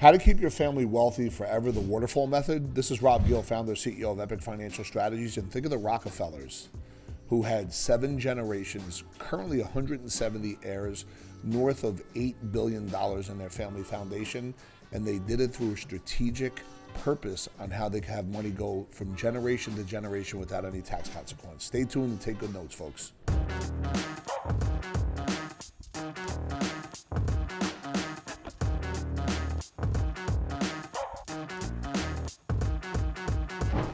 How to keep your family wealthy forever, the Waterfall Method. This is Rob Gill, founder and CEO of Epic Financial Strategies. And think of the Rockefellers, who had 7 generations, currently 170 heirs, north of $8 billion in their family foundation. And they did it through a strategic purpose on how they can have money go from generation to generation without any tax consequence. Stay tuned and take good notes, folks.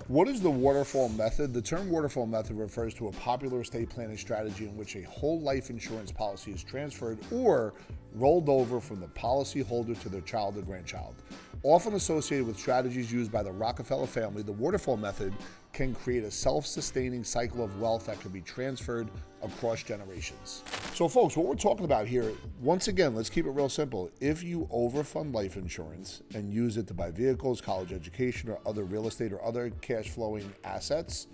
What is the Waterfall Method? The term Waterfall Method refers to a popular estate planning strategy in which a whole life insurance policy is transferred or rolled over from the policyholder to their child or grandchild. Often associated with strategies used by the Rockefeller family, the Waterfall Method can create a self-sustaining cycle of wealth that can be transferred across generations. So folks, what we're talking about here, once again, let's keep it real simple. If you overfund life insurance and use it to buy vehicles, college education, or other real estate or other cash flowing assets,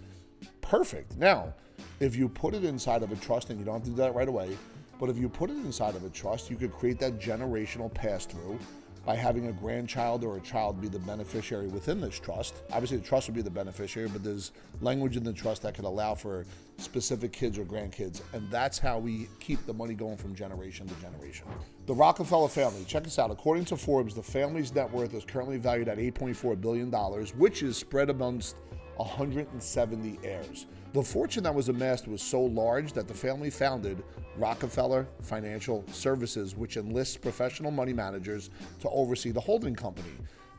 perfect. Now, if you put it inside of a trust, and you don't have to do that right away, but if you put it inside of a trust, you could create that generational pass-through by having a grandchild or a child be the beneficiary within this trust. Obviously, the trust would be the beneficiary, but there's language in the trust that could allow for specific kids or grandkids, and that's how we keep the money going from generation to generation. The Rockefeller family, check this out. According to Forbes, the family's net worth is currently valued at $8.4 billion, which is spread amongst 170 heirs. The fortune that was amassed was so large that the family founded Rockefeller Financial Services, which enlists professional money managers to oversee the holding company.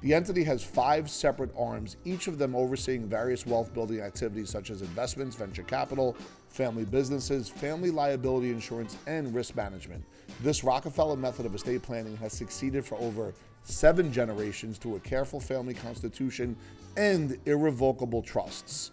The entity has 5 separate arms, each of them overseeing various wealth-building activities such as investments, venture capital, family businesses, family liability insurance, and risk management. This Rockefeller method of estate planning has succeeded for over 7 generations through a careful family constitution and irrevocable trusts.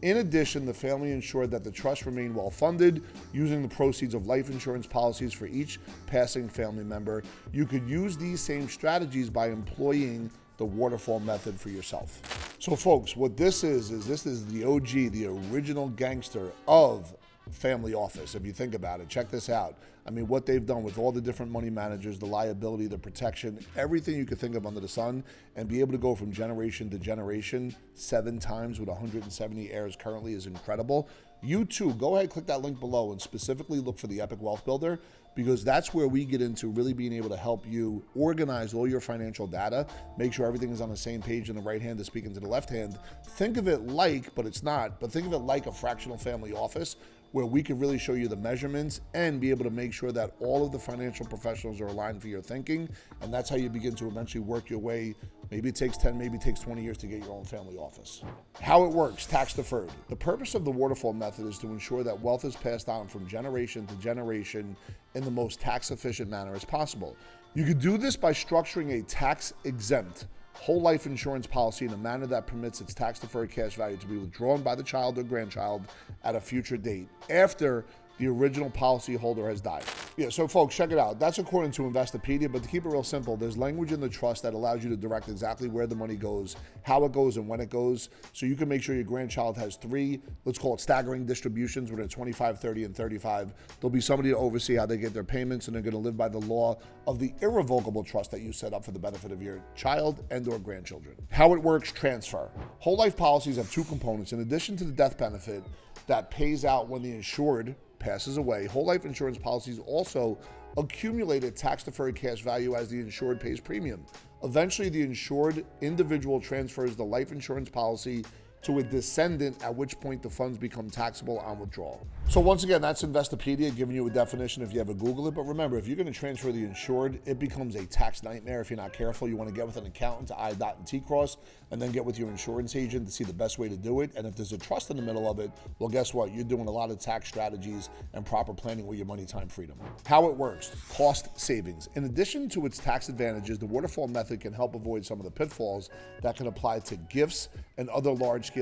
In addition, the family ensured that the trust remained well funded, using the proceeds of life insurance policies for each passing family member. You could use these same strategies by employing the Waterfall Method for yourself. So folks, what this is the OG, the original gangster of family office. If you think about it, check this out. I mean, what they've done with all the different money managers, the liability, the protection, everything you could think of under the sun, and be able to go from generation to generation 7 times with 170 heirs currently is incredible. You too, go ahead, click that link below and specifically look for the Epic Wealth Builder, because that's where we get into really being able to help you organize all your financial data, make sure everything is on the same page in the right hand to speak into the left hand. Think of it like, but it's not, but think of it like a fractional family office where we can really show you the measurements and be able to make sure that all of the financial professionals are aligned for your thinking. And that's how you begin to eventually work your way. Maybe it takes 10, maybe it takes 20 years to get your own family office. How it works, tax deferred. The purpose of the Waterfall Method is to ensure that wealth is passed on from generation to generation in the most tax efficient manner as possible. You could do this by structuring a tax exempt whole life insurance policy in a manner that permits its tax deferred cash value to be withdrawn by the child or grandchild at a future date after the original policyholder has died. Yeah, so folks, check it out. That's according to Investopedia, but to keep it real simple, there's language in the trust that allows you to direct exactly where the money goes, how it goes, and when it goes, so you can make sure your grandchild has 3, let's call it staggering distributions, where they're 25, 30, and 35. There'll be somebody to oversee how they get their payments, and they're gonna live by the law of the irrevocable trust that you set up for the benefit of your child and or grandchildren. How it works, transfer. Whole life policies have 2 components. In addition to the death benefit that pays out when the insured passes away, whole life insurance policies also accumulate a tax-deferred cash value as the insured pays premium. Eventually, the insured individual transfers the life insurance policy to a descendant, at which point the funds become taxable on withdrawal. So once again, that's Investopedia giving you a definition if you ever Google it. But remember, if you're going to transfer the insured, it becomes a tax nightmare if you're not careful. You want to get with an accountant to I dot and T cross, and then get with your insurance agent to see the best way to do it. And if there's a trust in the middle of it, well, guess what? You're doing a lot of tax strategies and proper planning with your money, time, freedom. How it works, cost savings. In addition to its tax advantages, the Waterfall Method can help avoid some of the pitfalls that can apply to gifts and other large-scale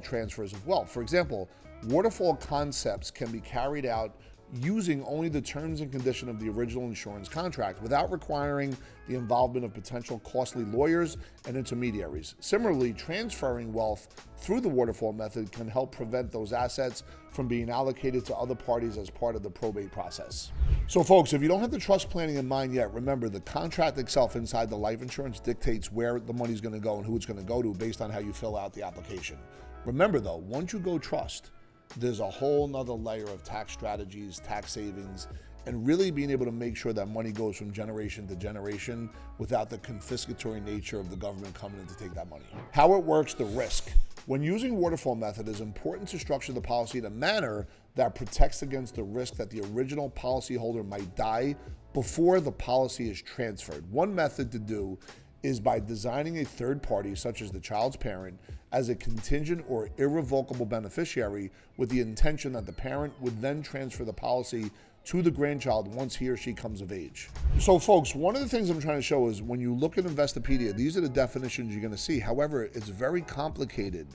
transfers of wealth. For example, waterfall concepts can be carried out using only the terms and condition of the original insurance contract without requiring the involvement of potential costly lawyers and intermediaries. Similarly, transferring wealth through the waterfall method can help prevent those assets from being allocated to other parties as part of the probate process. So folks, if you don't have the trust planning in mind yet, remember the contract itself inside the life insurance dictates where the money's going to go and who it's going to go to based on how you fill out the application. Remember though, once you go trust, there's a whole nother layer of tax strategies, tax savings, and really being able to make sure that money goes from generation to generation without the confiscatory nature of the government coming in to take that money. How it works, the risk. When using waterfall method, it's important to structure the policy in a manner that protects against the risk that the original policyholder might die before the policy is transferred. One method to do is by designing a third party, such as the child's parent, as a contingent or irrevocable beneficiary with the intention that the parent would then transfer the policy to the grandchild once he or she comes of age. So folks, one of the things I'm trying to show is when you look at Investopedia, these are the definitions you're gonna see. However, it's very complicated.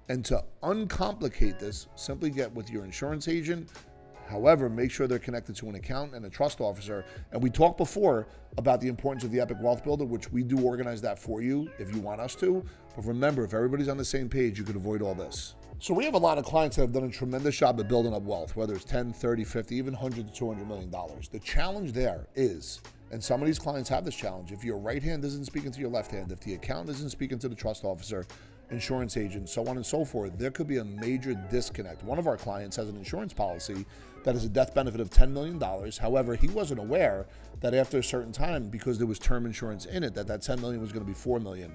And to uncomplicate this, simply get with your insurance agent. However, make sure they're connected to an accountant and a trust officer. And we talked before about the importance of the Epic Wealth Builder, which we do organize that for you if you want us to. But remember, if everybody's on the same page, you could avoid all this. So we have a lot of clients that have done a tremendous job at building up wealth, whether it's 10, 30, 50, even 100 to $200 million. The challenge there is, and some of these clients have this challenge, if your right hand isn't speaking to your left hand, if the accountant isn't speaking to the trust officer, insurance agent, so on and so forth, there could be a major disconnect. One of our clients has an insurance policy that is a death benefit of $10 million. However, he wasn't aware that after a certain time, because there was term insurance in it, that $10 million was going to be $4 million.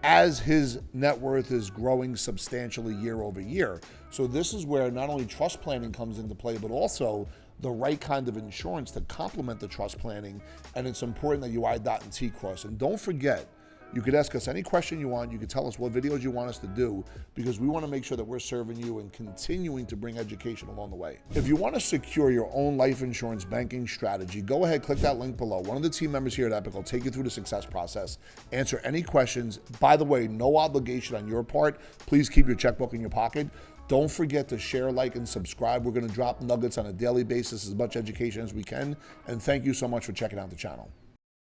As his net worth is growing substantially year over year. So this is where not only trust planning comes into play, but also the right kind of insurance to complement the trust planning. And it's important that you I dot and T cross. And don't forget, you could ask us any question you want. You could tell us what videos you want us to do, because we want to make sure that we're serving you and continuing to bring education along the way. If you want to secure your own life insurance banking strategy, go ahead, click that link below. One of the team members here at Epic will take you through the success process, answer any questions. By the way, no obligation on your part. Please keep your checkbook in your pocket. Don't forget to share, like, and subscribe. We're going to drop nuggets on a daily basis, as much education as we can. And thank you so much for checking out the channel.